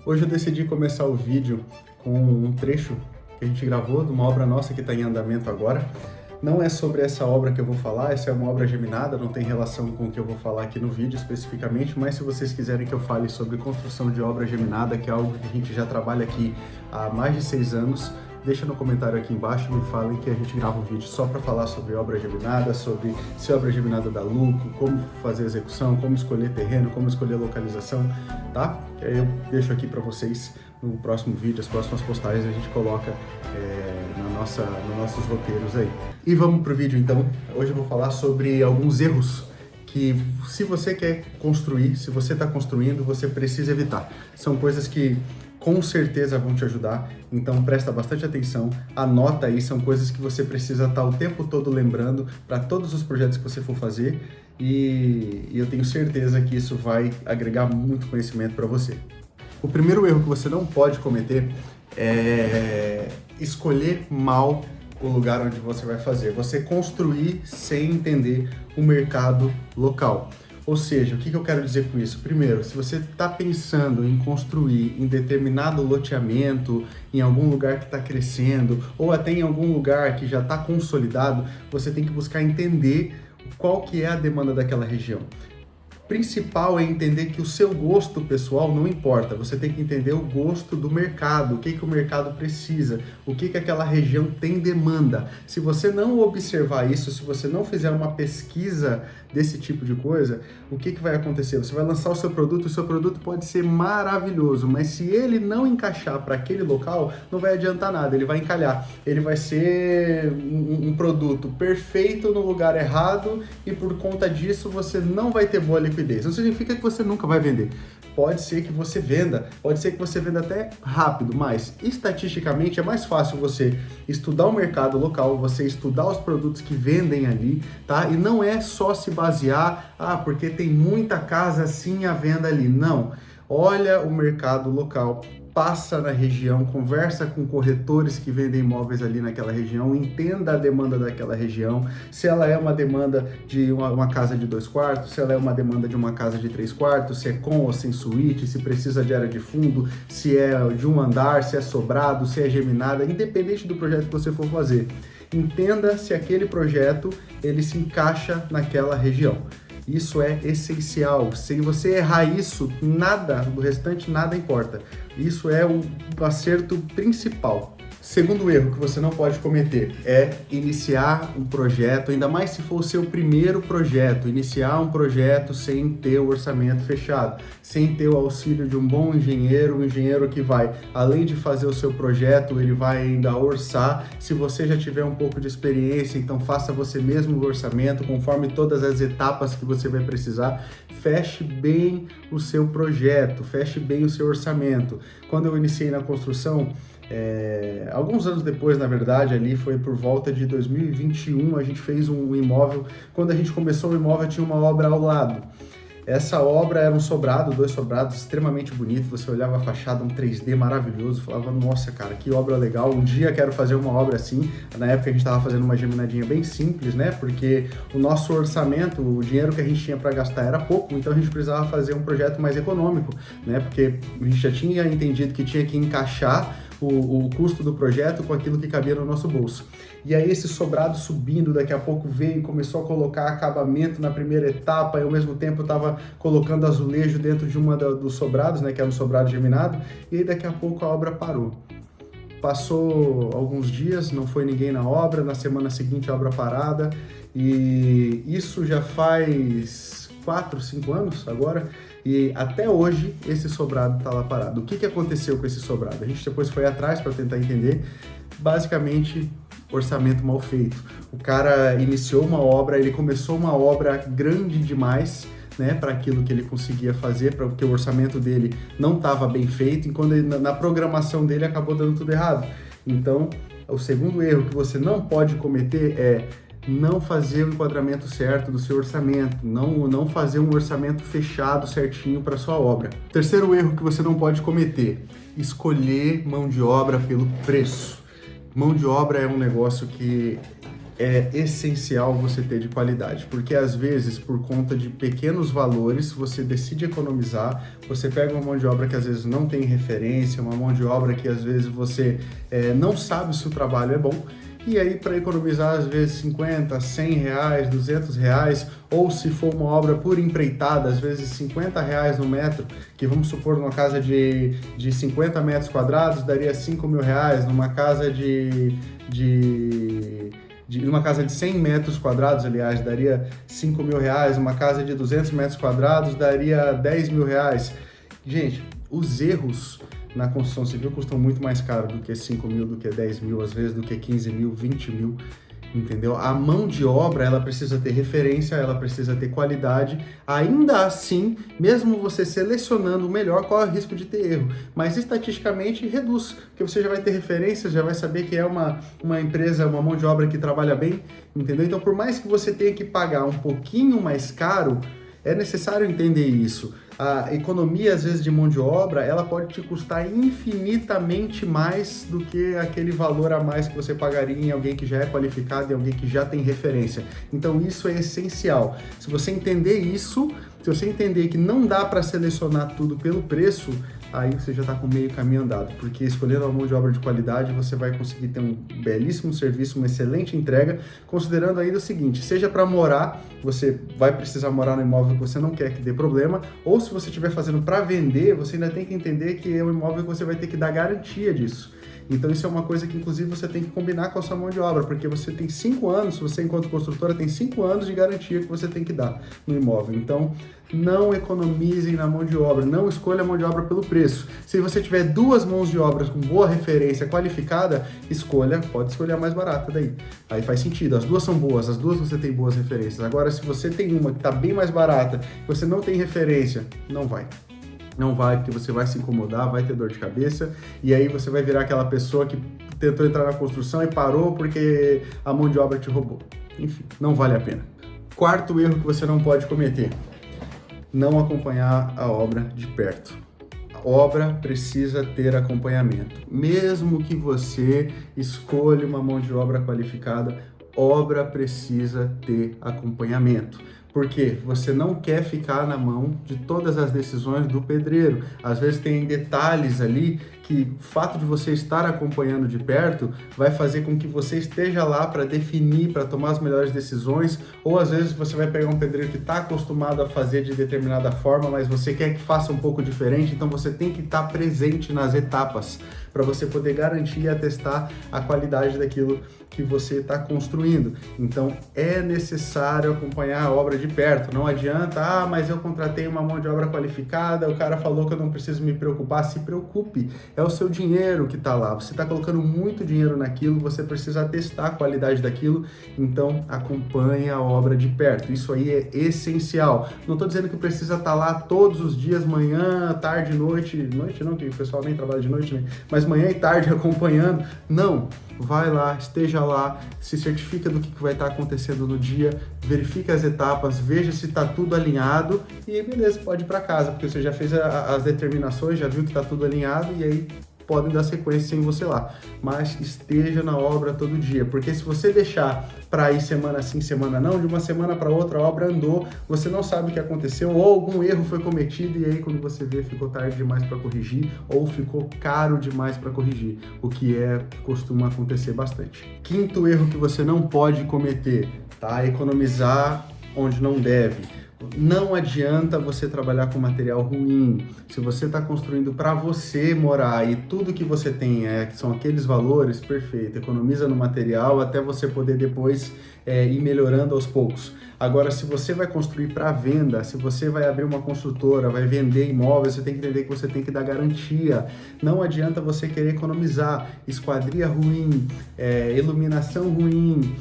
Hoje eu decidi começar o vídeo com um trecho que a gente gravou de uma obra nossa que está em andamento agora. Não é sobre essa obra que eu vou falar, essa é uma obra geminada, não tem relação com o que eu vou falar aqui no vídeo especificamente, mas se vocês quiserem que eu fale sobre construção de obra geminada, que é algo que a gente já trabalha aqui há mais de 6 anos, deixa no comentário aqui embaixo e me falem que a gente grava um vídeo só para falar sobre obra geminada, sobre se a obra geminada dá lucro, como fazer a execução, como escolher terreno, como escolher localização, tá? E aí eu deixo aqui para vocês no próximo vídeo, as próximas postagens a gente coloca nos nossos roteiros aí. E vamos pro vídeo então. Hoje eu vou falar sobre alguns erros que, se você quer construir, se você está construindo, você precisa evitar. São coisas que com certeza vão te ajudar, então presta bastante atenção, anota aí, são coisas que você precisa estar o tempo todo lembrando para todos os projetos que você for fazer e eu tenho certeza que isso vai agregar muito conhecimento para você. O primeiro erro que você não pode cometer é escolher mal o lugar onde você vai fazer, você construir sem entender o mercado local. Ou seja, o que eu quero dizer com isso? Primeiro, se você está pensando em construir em determinado loteamento, em algum lugar que está crescendo, ou até em algum lugar que já está consolidado, você tem que buscar entender qual que é a demanda daquela região. Principal é entender que o seu gosto pessoal não importa, você tem que entender o gosto do mercado, o que o mercado precisa, o que aquela região tem demanda. Se você não observar isso, se você não fizer uma pesquisa desse tipo de coisa, o que vai acontecer? Você vai lançar o seu produto pode ser maravilhoso, mas se ele não encaixar para aquele local, não vai adiantar nada, ele vai encalhar. Ele vai ser um produto perfeito no lugar errado e por conta disso você não vai ter boa liquidez. Não significa que você nunca vai vender. Pode ser que você venda, pode ser que você venda até rápido, mas estatisticamente é mais fácil você estudar o mercado local, você estudar os produtos que vendem ali, tá? E não é só se basear, porque tem muita casa assim à venda ali. Não. Olha o mercado local, passa na região, conversa com corretores que vendem imóveis ali naquela região, entenda a demanda daquela região, se ela é uma demanda de uma casa de 2 quartos, se ela é uma demanda de uma casa de 3 quartos, se é com ou sem suíte, se precisa de área de fundo, se é de um andar, se é sobrado, se é geminada, independente do projeto que você for fazer. Entenda se aquele projeto ele se encaixa naquela região. Isso é essencial. Se você errar isso, nada do restante, nada importa. Isso é o acerto principal. Segundo erro que você não pode cometer é iniciar um projeto, ainda mais se for o seu primeiro projeto, iniciar um projeto sem ter o orçamento fechado, sem ter o auxílio de um bom engenheiro, um engenheiro que vai, além de fazer o seu projeto, ele vai ainda orçar. Se você já tiver um pouco de experiência, então faça você mesmo o orçamento, conforme todas as etapas que você vai precisar. Feche bem o seu projeto, feche bem o seu orçamento. Quando eu iniciei na construção, alguns anos depois, na verdade, ali foi por volta de 2021, a gente fez um imóvel. Quando a gente começou o imóvel, tinha uma obra ao lado. Essa obra era um sobrado, 2 sobrados, extremamente bonito. Você olhava a fachada, um 3D maravilhoso, falava, nossa, cara, que obra legal. Um dia quero fazer uma obra assim. Na época a gente estava fazendo uma geminadinha bem simples, né? Porque o nosso orçamento, o dinheiro que a gente tinha para gastar era pouco, então a gente precisava fazer um projeto mais econômico, né? Porque a gente já tinha entendido que tinha que encaixar o custo do projeto com aquilo que cabia no nosso bolso. E aí esse sobrado subindo, daqui a pouco veio e começou a colocar acabamento na primeira etapa, e ao mesmo tempo estava colocando azulejo dentro de uma dos sobrados, né, que era um sobrado geminado, e aí daqui a pouco a obra parou. Passou alguns dias, não foi ninguém na obra, na semana seguinte a obra parada, e isso já faz 4, 5 anos agora, e até hoje esse sobrado está lá parado. O que aconteceu com esse sobrado? A gente depois foi atrás para tentar entender. Basicamente, orçamento mal feito. O cara iniciou uma obra, ele começou uma obra grande demais, né, para aquilo que ele conseguia fazer, porque o orçamento dele não estava bem feito, e quando na programação dele acabou dando tudo errado. Então, o segundo erro que você não pode cometer é não fazer o enquadramento certo do seu orçamento, não fazer um orçamento fechado certinho para sua obra. Terceiro erro que você não pode cometer, escolher mão de obra pelo preço. Mão de obra é um negócio que é essencial você ter de qualidade, porque às vezes, por conta de pequenos valores, você decide economizar, você pega uma mão de obra que às vezes não tem referência, uma mão de obra que às vezes você não sabe se o trabalho é bom, e aí para economizar às vezes 50, 100 reais, 200 reais, ou se for uma obra por empreitada, às vezes 50 reais no metro, que vamos supor numa casa de 50 metros quadrados, daria 5 mil reais, numa casa numa casa de 100 metros quadrados, aliás, daria 5 mil reais, uma casa de 200 metros quadrados daria 10 mil reais. Gente, os erros na construção civil custam muito mais caro do que 5 mil, do que 10 mil, às vezes do que 15 mil, 20 mil, entendeu? A mão de obra, ela precisa ter referência, ela precisa ter qualidade. Ainda assim, mesmo você selecionando o melhor, corre o risco de ter erro. Mas estatisticamente reduz, porque você já vai ter referência, já vai saber que é uma empresa, uma mão de obra que trabalha bem, entendeu? Então, por mais que você tenha que pagar um pouquinho mais caro, é necessário entender isso. A economia, às vezes, de mão de obra, ela pode te custar infinitamente mais do que aquele valor a mais que você pagaria em alguém que já é qualificado, em alguém que já tem referência. Então, isso é essencial. Se você entender isso, se você entender que não dá para selecionar tudo pelo preço, aí você já está com meio caminho andado, porque escolhendo uma mão de obra de qualidade, você vai conseguir ter um belíssimo serviço, uma excelente entrega, considerando ainda o seguinte, seja para morar, você vai precisar morar no imóvel que você não quer que dê problema, ou se você estiver fazendo para vender, você ainda tem que entender que é um imóvel que você vai ter que dar garantia disso. Então isso é uma coisa que inclusive você tem que combinar com a sua mão de obra, porque você tem 5 anos, você enquanto construtora tem 5 anos de garantia que você tem que dar no imóvel. Então não economizem na mão de obra, não escolha a mão de obra pelo preço. Se você tiver 2 mãos de obra com boa referência qualificada, pode escolher a mais barata daí. Aí faz sentido, as 2 são boas, as 2 você tem boas referências. Agora se você tem uma que está bem mais barata, você não tem referência, não vai. Não vai, porque você vai se incomodar, vai ter dor de cabeça, e aí você vai virar aquela pessoa que tentou entrar na construção e parou porque a mão de obra te roubou. Enfim, não vale a pena. Quarto erro que você não pode cometer: não acompanhar a obra de perto. A obra precisa ter acompanhamento. Mesmo que você escolha uma mão de obra qualificada, obra precisa ter acompanhamento. Porque você não quer ficar na mão de todas as decisões do pedreiro. Às vezes tem detalhes ali que o fato de você estar acompanhando de perto vai fazer com que você esteja lá para definir, para tomar as melhores decisões, ou às vezes você vai pegar um pedreiro que está acostumado a fazer de determinada forma, mas você quer que faça um pouco diferente, então você tem que estar presente nas etapas para você poder garantir e atestar a qualidade daquilo que você está construindo. Então é necessário acompanhar a obra de perto. Não adianta, mas eu contratei uma mão de obra qualificada, o cara falou que eu não preciso me preocupar. Se preocupe, é o seu dinheiro que está lá, você está colocando muito dinheiro naquilo, você precisa atestar a qualidade daquilo, então acompanhe a obra de perto. Isso aí é essencial. Não estou dizendo que precisa estar lá todos os dias, manhã, tarde, noite não, que o pessoal nem trabalha de noite, né? Mas manhã e tarde acompanhando. Não, vai lá, esteja lá, se certifica do que vai estar acontecendo no dia, verifique as etapas, veja se está tudo alinhado e beleza, pode ir para casa, porque você já fez as determinações, já viu que está tudo alinhado e aí podem dar sequência sem você lá. Mas esteja na obra todo dia, porque se você deixar para ir semana sim, semana não, de uma semana para outra a obra andou, você não sabe o que aconteceu, ou algum erro foi cometido e aí quando você vê ficou tarde demais para corrigir, ou ficou caro demais para corrigir, o que costuma acontecer bastante. Quinto erro que você não pode cometer, tá? Economizar onde não deve. Não adianta você trabalhar com material ruim. Se você está construindo para você morar e tudo que você tem são aqueles valores, perfeito. Economiza no material até você poder depois ir melhorando aos poucos. Agora, se você vai construir para venda, se você vai abrir uma construtora, vai vender imóveis, você tem que entender que você tem que dar garantia. Não adianta você querer economizar. Esquadria ruim, iluminação ruim,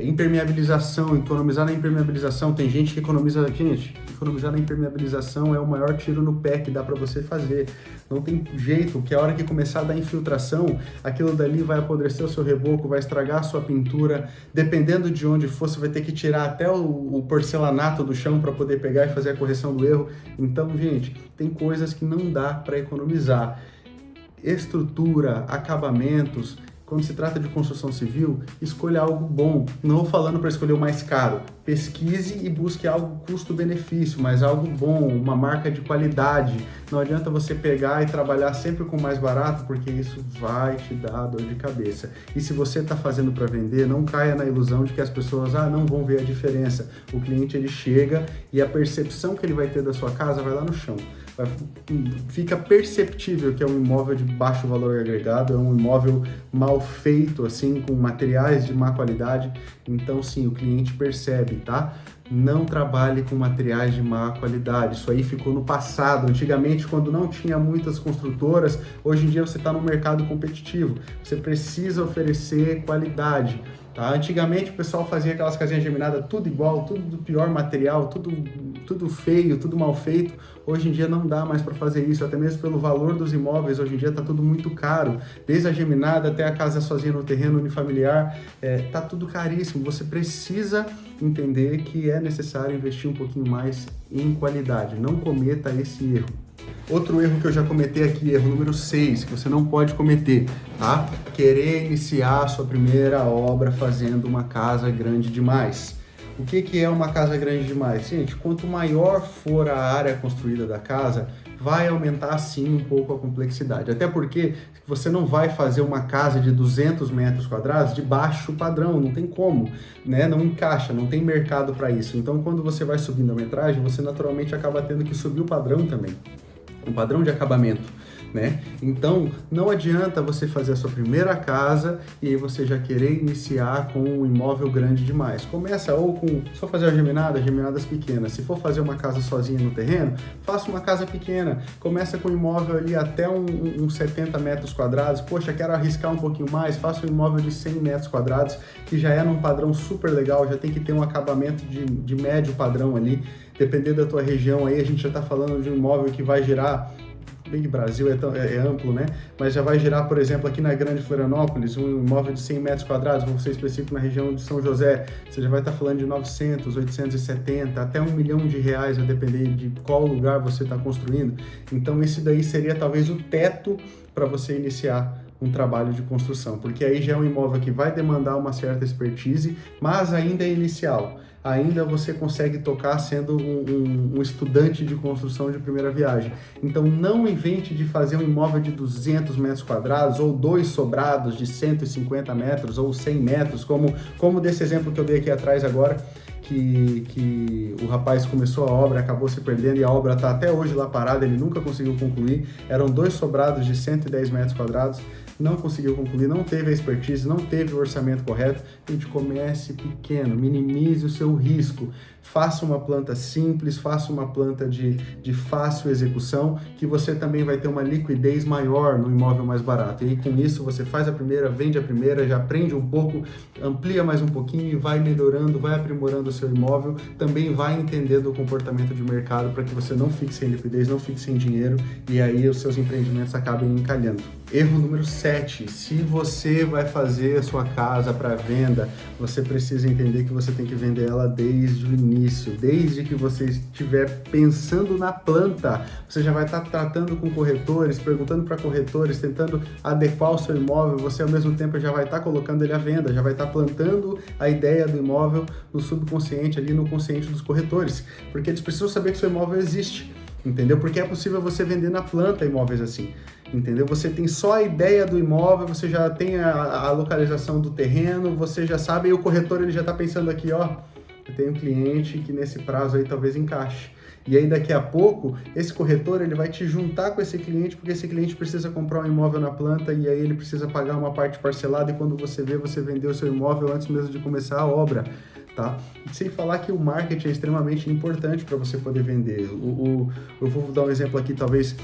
impermeabilização, economizar na impermeabilização. Tem gente que economiza... Gente, economizar na impermeabilização é o maior tiro no pé que dá para você fazer. Não tem jeito, que a hora que começar a dar infiltração, aquilo dali vai apodrecer o seu reboco, vai estragar a sua pintura. Dependendo de onde for, você vai ter que tirar até o porcelanato do chão para poder pegar e fazer a correção do erro. Então, gente, tem coisas que não dá para economizar. Estrutura, acabamentos, quando se trata de construção civil, escolha algo bom. Não vou falando para escolher o mais caro. Pesquise e busque algo custo-benefício, mas algo bom, uma marca de qualidade. Não adianta você pegar e trabalhar sempre com o mais barato, porque isso vai te dar dor de cabeça. E se você está fazendo para vender, não caia na ilusão de que as pessoas não vão ver a diferença. O cliente ele chega e a percepção que ele vai ter da sua casa vai lá no chão. Fica perceptível que é um imóvel de baixo valor agregado, é um imóvel mal feito, assim, com materiais de má qualidade. Então, sim, o cliente percebe, tá? Não trabalhe com materiais de má qualidade. Isso aí ficou no passado. Antigamente, quando não tinha muitas construtoras, hoje em dia você está no mercado competitivo. Você precisa oferecer qualidade. Tá? Antigamente o pessoal fazia aquelas casinhas geminadas tudo igual, tudo do pior material, tudo feio, tudo mal feito. Hoje em dia não dá mais para fazer isso, até mesmo pelo valor dos imóveis. Hoje em dia está tudo muito caro, desde a geminada até a casa sozinha no terreno unifamiliar, tá tudo caríssimo. Você precisa entender que é necessário investir um pouquinho mais em qualidade. Não cometa esse erro. Outro erro que eu já comentei aqui, erro número 6, que você não pode cometer, tá? Querer iniciar a sua primeira obra fazendo uma casa grande demais. O que é uma casa grande demais? Gente, quanto maior for a área construída da casa, vai aumentar sim um pouco a complexidade. Até porque você não vai fazer uma casa de 200 metros quadrados de baixo padrão, não tem como, né? Não encaixa, não tem mercado para isso. Então, quando você vai subindo a metragem, você naturalmente acaba tendo que subir o padrão também. Um padrão de acabamento, né? Então, não adianta você fazer a sua primeira casa e aí você já querer iniciar com um imóvel grande demais. Começa ou com, se for fazer a geminadas pequenas. Se for fazer uma casa sozinha no terreno, faça uma casa pequena. Começa com um imóvel ali até uns 70 metros quadrados. Poxa, quero arriscar um pouquinho mais, faça um imóvel de 100 metros quadrados, que já é num padrão super legal, já tem que ter um acabamento de médio padrão ali. Dependendo da tua região, aí a gente já está falando de um imóvel que vai gerar, bem que Brasil é amplo, né? Mas já vai gerar, por exemplo, aqui na Grande Florianópolis, um imóvel de 100 metros quadrados, vou ser específico na região de São José, você já vai estar falando de 900, 870, até R$1 milhão, a depender de qual lugar você está construindo. Então, esse daí seria talvez o teto para você iniciar um trabalho de construção, porque aí já é um imóvel que vai demandar uma certa expertise, mas ainda é inicial. Ainda você consegue tocar sendo um estudante de construção de primeira viagem. Então não invente de fazer um imóvel de 200 metros quadrados ou 2 sobrados de 150 metros ou 100 metros, como desse exemplo que eu dei aqui atrás agora, que o rapaz começou a obra, acabou se perdendo e a obra está até hoje lá parada, ele nunca conseguiu concluir. Eram 2 sobrados de 110 metros quadrados, não conseguiu concluir, não teve a expertise, não teve o orçamento correto. A gente comece pequeno, minimize o seu risco, faça uma planta simples, faça uma planta de fácil execução, que você também vai ter uma liquidez maior no imóvel mais barato. E aí, com isso, você faz a primeira, vende a primeira, já aprende um pouco, amplia mais um pouquinho e vai melhorando, vai aprimorando o seu imóvel, também vai entendendo o comportamento de mercado para que você não fique sem liquidez, não fique sem dinheiro e aí os seus empreendimentos acabem encalhando. Erro número 7, se você vai fazer a sua casa para venda, você precisa entender que você tem que vender ela desde o início, desde que você estiver pensando na planta. Você já vai estar tratando com corretores, perguntando para corretores, tentando adequar o seu imóvel, você ao mesmo tempo já vai estar colocando ele à venda, já vai estar plantando a ideia do imóvel no subconsciente, ali no consciente dos corretores, porque eles precisam saber que o seu imóvel existe. Entendeu? Porque é possível você vender na planta imóveis assim, entendeu? Você tem só a ideia do imóvel, você já tem a localização do terreno, você já sabe, e o corretor ele já está pensando aqui, ó, eu tenho um cliente que nesse prazo aí talvez encaixe. E aí daqui a pouco, esse corretor ele vai te juntar com esse cliente, porque esse cliente precisa comprar um imóvel na planta e aí ele precisa pagar uma parte parcelada e quando você vê, você vendeu o seu imóvel antes mesmo de começar a obra. Tá? Sem falar que o marketing é extremamente importante para você poder vender. Eu vou dar um exemplo aqui, talvez,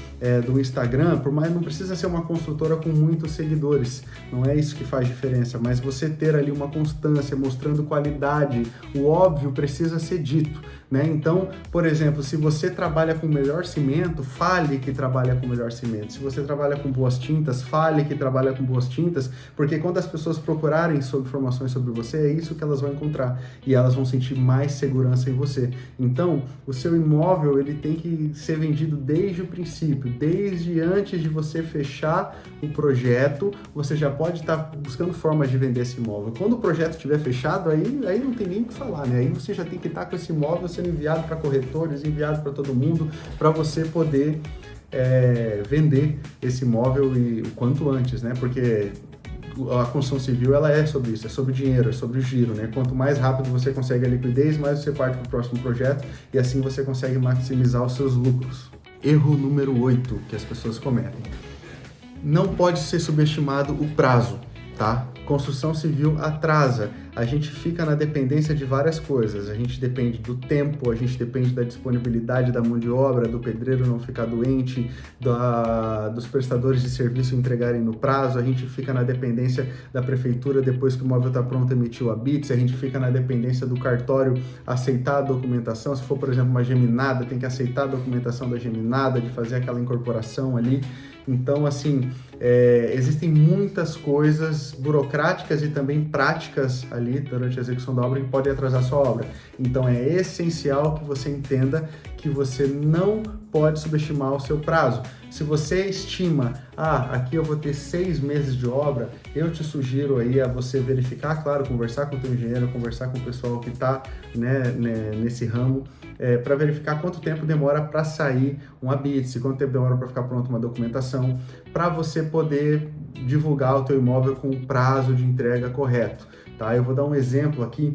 do Instagram, por mais não precisa ser uma construtora com muitos seguidores, não é isso que faz diferença, mas você ter ali uma constância, mostrando qualidade, o óbvio precisa ser dito, né? Então, por exemplo, se você trabalha com melhor cimento, fale que trabalha com melhor cimento. Se você trabalha com boas tintas, fale que trabalha com boas tintas, porque quando as pessoas procurarem sobre informações sobre você, é isso que elas vão encontrar. e elas vão sentir mais segurança em você. Então, o seu imóvel ele tem que ser vendido desde o princípio, desde antes de você fechar o projeto, você já pode estar buscando formas de vender esse imóvel. Quando o projeto estiver fechado, aí não tem nem o que falar, né? Aí você já tem que estar com esse imóvel sendo enviado para corretores, enviado para todo mundo, para você poder vender esse imóvel e o quanto antes, né? Porque a construção civil ela é sobre isso, é sobre dinheiro, é sobre o giro, né? Quanto mais rápido você consegue a liquidez, mais você parte para o próximo projeto e assim você consegue maximizar os seus lucros. Erro número 8 que as pessoas cometem. Não pode ser subestimado o prazo, tá? Construção civil atrasa, a gente fica na dependência de várias coisas, a gente depende do tempo, a gente depende da disponibilidade da mão de obra, do pedreiro não ficar doente, dos prestadores de serviço entregarem no prazo, a gente fica na dependência da prefeitura depois que o imóvel está pronto emitir o habite, a gente fica na dependência do cartório aceitar a documentação, se for por exemplo uma geminada, tem que aceitar a documentação da geminada, de fazer aquela incorporação ali. Então, assim, existem muitas coisas burocráticas e também práticas ali durante a execução da obra que podem atrasar a sua obra. Então, é essencial que você entenda que você não pode subestimar o seu prazo. Se você estima, aqui eu vou ter 6 meses de obra, eu te sugiro aí a você verificar, claro, conversar com o teu engenheiro, conversar com o pessoal que está nesse ramo, para verificar quanto tempo demora para sair um habite, quanto tempo demora para ficar pronta uma documentação, para você poder divulgar o teu imóvel com o prazo de entrega correto. Tá? Eu vou dar um exemplo aqui.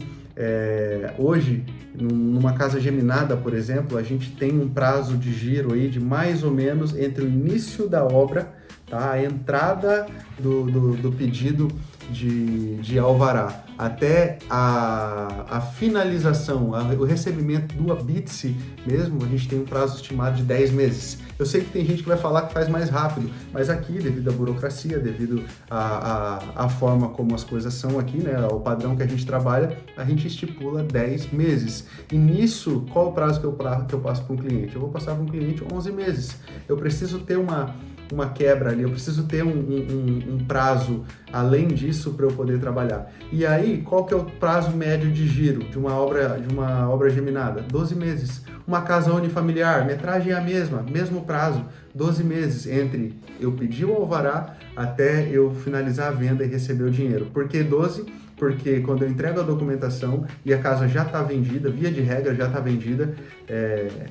Hoje, numa casa geminada, por exemplo, a gente tem um prazo de giro aí de mais ou menos entre o início da obra, tá? A entrada do pedido de alvará até a finalização, o recebimento do habite mesmo, a gente tem um prazo estimado de 10 meses. Eu sei que tem gente que vai falar que faz mais rápido, mas aqui, devido à burocracia, devido à forma como as coisas são aqui, né, ao padrão que a gente trabalha, a gente estipula 10 meses. E nisso, qual o prazo que eu passo para um cliente? Eu vou passar para um cliente 11 meses. Eu preciso ter uma quebra ali, eu preciso ter um prazo além disso para eu poder trabalhar. E aí, qual que é o prazo médio de giro de uma obra geminada? 12 meses. Uma casa unifamiliar, metragem é a mesmo prazo, 12 meses entre eu pedir o alvará até eu finalizar a venda e receber o dinheiro. Por que 12? Porque quando eu entrego a documentação e a casa já está vendida, via de regra já está vendida,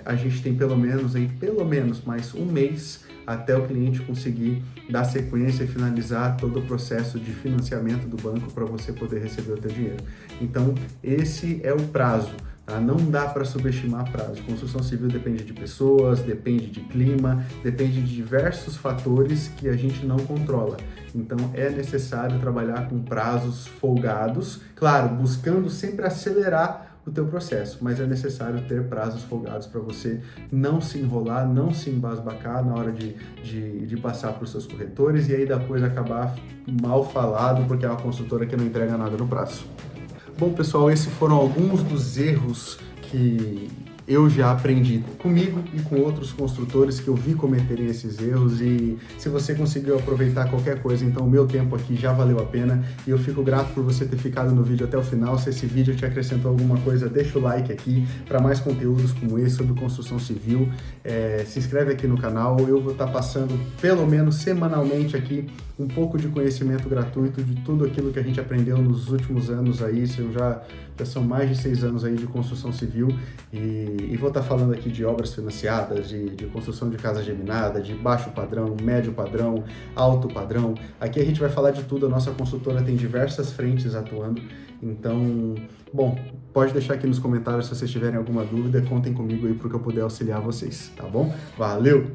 a gente tem pelo menos mais um mês até o cliente conseguir dar sequência e finalizar todo o processo de financiamento do banco para você poder receber o teu dinheiro. Então, esse é o prazo. Tá? Não dá para subestimar prazo. Construção civil depende de pessoas, depende de clima, depende de diversos fatores que a gente não controla. Então é necessário trabalhar com prazos folgados, claro, buscando sempre acelerar o teu processo, mas é necessário ter prazos folgados para você não se enrolar, não se embasbacar na hora de passar para os seus corretores e aí depois acabar mal falado porque é uma construtora que não entrega nada no prazo. Bom, pessoal, esses foram alguns dos erros que eu já aprendi comigo e com outros construtores que eu vi cometerem esses erros, e se você conseguiu aproveitar qualquer coisa, então o meu tempo aqui já valeu a pena e eu fico grato por você ter ficado no vídeo até o final. Se esse vídeo te acrescentou alguma coisa, deixa o like aqui para mais conteúdos como esse sobre construção civil. Se inscreve aqui no canal, eu vou estar passando pelo menos semanalmente aqui um pouco de conhecimento gratuito de tudo aquilo que a gente aprendeu nos últimos anos aí. Já são mais de 6 anos aí de construção civil e vou estar falando aqui de obras financiadas, de construção de casa geminada, de baixo padrão, médio padrão, alto padrão. Aqui a gente vai falar de tudo, a nossa consultora tem diversas frentes atuando, então, bom, pode deixar aqui nos comentários se vocês tiverem alguma dúvida, contem comigo aí para que eu puder auxiliar vocês, tá bom? Valeu!